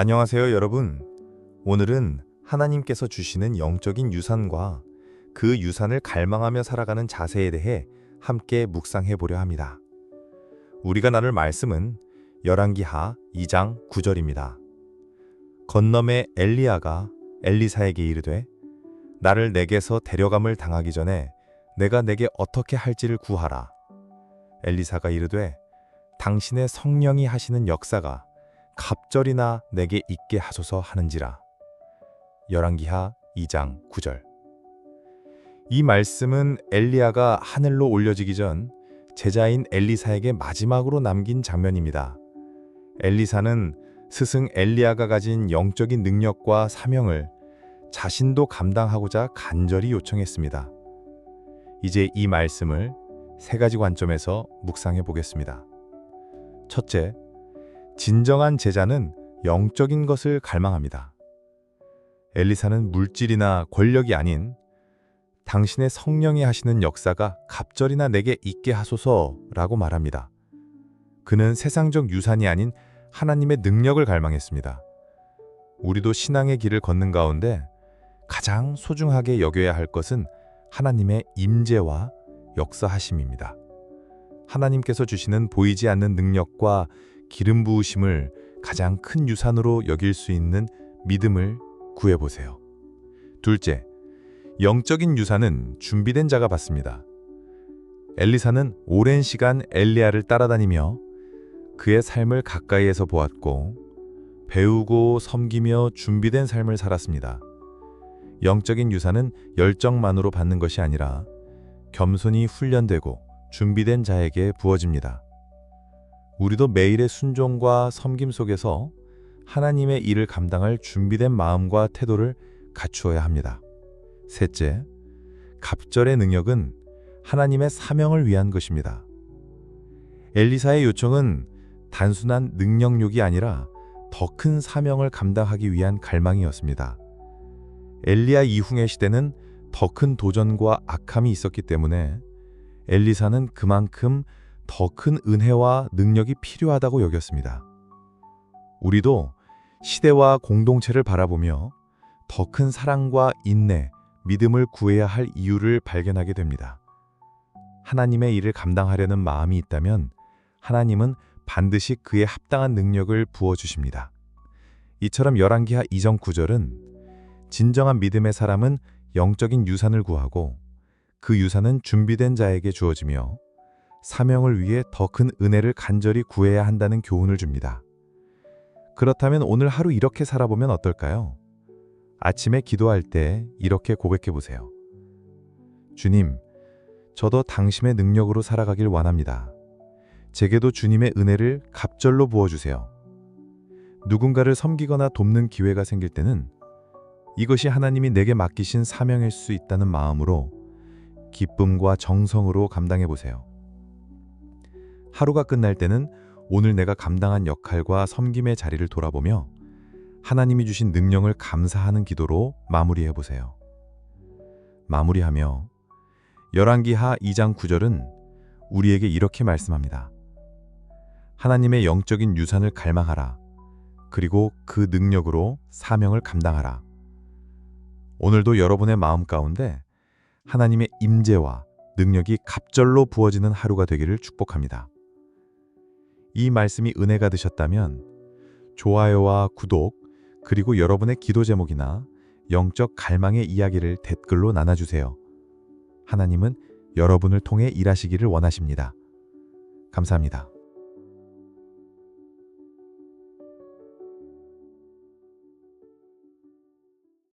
안녕하세요, 여러분. 오늘은 하나님께서 주시는 영적인 유산과 그 유산을 갈망하며 살아가는 자세에 대해 함께 묵상해 보려 합니다. 우리가 나눌 말씀은 열왕기하 2장 9절입니다. 건너매 엘리야가 엘리사에게 이르되 나를 내게서 데려감을 당하기 전에 내가 내게 어떻게 할지를 구하라. 엘리사가 이르되 당신의 성령이 하시는 역사가 갑절이나 내게 있게 하소서 하는지라. 열왕기하 2장 9절. 이 말씀은 엘리야가 하늘로 올려지기 전 제자인 엘리사에게 마지막으로 남긴 장면입니다. 엘리사는 스승 엘리야가 가진 영적인 능력과 사명을 자신도 감당하고자 간절히 요청했습니다. 이제 이 말씀을 세 가지 관점에서 묵상해 보겠습니다. 첫째, 진정한 제자는 영적인 것을 갈망합니다. 엘리사는 물질이나 권력이 아닌 당신의 성령이 하시는 역사가 갑절이나 내게 있게 하소서라고 말합니다. 그는 세상적 유산이 아닌 하나님의 능력을 갈망했습니다. 우리도 신앙의 길을 걷는 가운데 가장 소중하게 여겨야 할 것은 하나님의 임재와 역사하심입니다. 하나님께서 주시는 보이지 않는 능력과 기름 부으심을 가장 큰 유산으로 여길 수 있는 믿음을 구해보세요. 둘째, 영적인 유산은 준비된 자가 받습니다. 엘리사는 오랜 시간 엘리야를 따라다니며 그의 삶을 가까이에서 보았고 배우고 섬기며 준비된 삶을 살았습니다. 영적인 유산은 열정만으로 받는 것이 아니라 겸손히 훈련되고 준비된 자에게 부어집니다. 우리도 매일의 순종과 섬김 속에서 하나님의 일을 감당할 준비된 마음과 태도를 갖추어야 합니다. 셋째, 갑절의 능력은 하나님의 사명을 위한 것입니다. 엘리사의 요청은 단순한 능력욕이 아니라 더 큰 사명을 감당하기 위한 갈망이었습니다. 엘리야 이후의 시대는 더 큰 도전과 악함이 있었기 때문에 엘리사는 그만큼 더 큰 은혜와 능력이 필요하다고 여겼습니다. 우리도 시대와 공동체를 바라보며 더 큰 사랑과 인내, 믿음을 구해야 할 이유를 발견하게 됩니다. 하나님의 일을 감당하려는 마음이 있다면 하나님은 반드시 그에 합당한 능력을 부어주십니다. 이처럼 열왕기하 2장 9절은 진정한 믿음의 사람은 영적인 유산을 구하고 그 유산은 준비된 자에게 주어지며 사명을 위해 더 큰 은혜를 간절히 구해야 한다는 교훈을 줍니다. 그렇다면 오늘 하루 이렇게 살아보면 어떨까요? 아침에 기도할 때 이렇게 고백해 보세요. 주님, 저도 당신의 능력으로 살아가길 원합니다. 제게도 주님의 은혜를 갑절로 부어주세요. 누군가를 섬기거나 돕는 기회가 생길 때는 이것이 하나님이 내게 맡기신 사명일 수 있다는 마음으로 기쁨과 정성으로 감당해 보세요. 하루가 끝날 때는 오늘 내가 감당한 역할과 섬김의 자리를 돌아보며 하나님이 주신 능력을 감사하는 기도로 마무리해 보세요. 마무리하며 열왕기하 2장 9절은 우리에게 이렇게 말씀합니다. 하나님의 영적인 유산을 갈망하라. 그리고 그 능력으로 사명을 감당하라. 오늘도 여러분의 마음 가운데 하나님의 임재와 능력이 갑절로 부어지는 하루가 되기를 축복합니다. 이 말씀이 은혜가 되셨다면 좋아요와 구독, 그리고 여러분의 기도 제목이나 영적 갈망의 이야기를 댓글로 나눠주세요. 하나님은 여러분을 통해 일하시기를 원하십니다. 감사합니다.